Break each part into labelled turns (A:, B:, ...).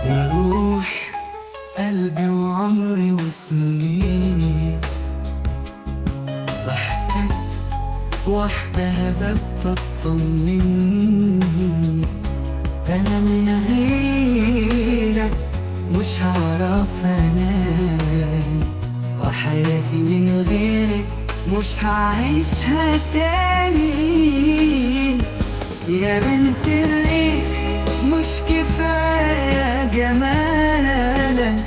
A: يا روح قلبي وعمري وسنيني، بحتاج واحدة بتطمني. أنا من غيرك مش هعرف أنام، وحياتي من غيرك مش هعيشها تاني. يا بنت الليل مش كفاية جمالك،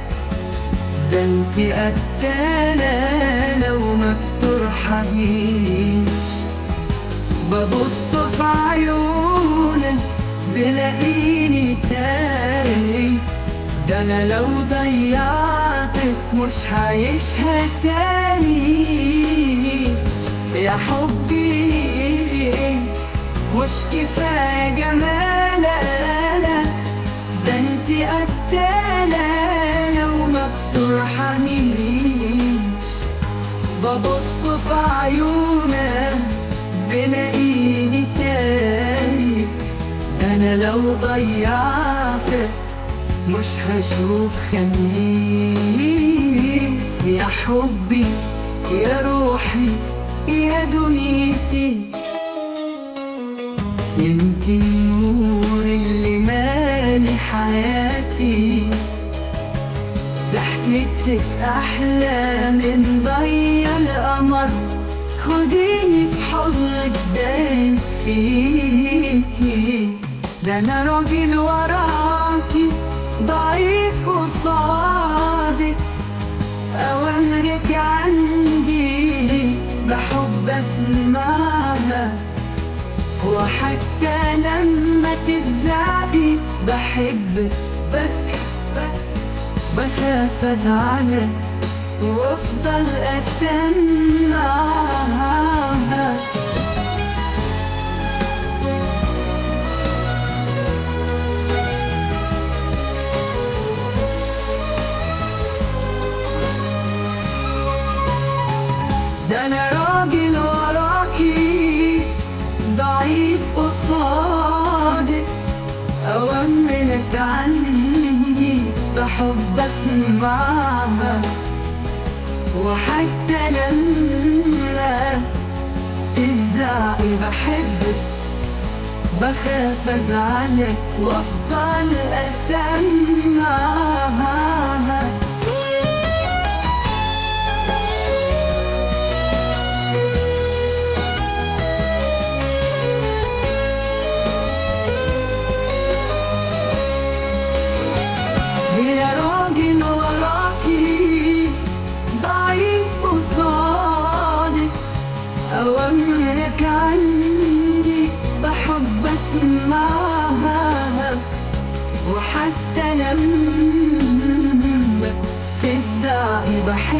A: ده انتي قتالة لو ما بترحميش. ببص في عيونك بلاقيني تاني، ده انا لو ضيعتك مش هعيشها تاني. يا حبي مش كفاية جمالك، ده انتي قتالة لو ما بترحميش. ببص في عيونك بلاقيني تاني، انا لو ضيعتك مش هشوف خميس. يا حبي يا روحي يا دنيتي، انتي النور اللي مالي حياتي. ضحكتك احلى من ضي القمر، خديني في حضنك دايم فيكي. ده انا راجل وراكي ضعيف قصادك، اوامرك عندي بحب اسمعها، وحتى لما تزعلي بحبك. بخاف ازعلك وافضل استناها. ده انا راجل وراكي ضعيف قصادك، اوامرك عني بحب اسمعها، وحتى لما تزعلي بحبك. بخاف ازعلك وافضل اسمعها. يا راجل وراكي ضعيف قصادك، أوامرك عندي بحب اسمعها، وحتى لما تزعلي بحب.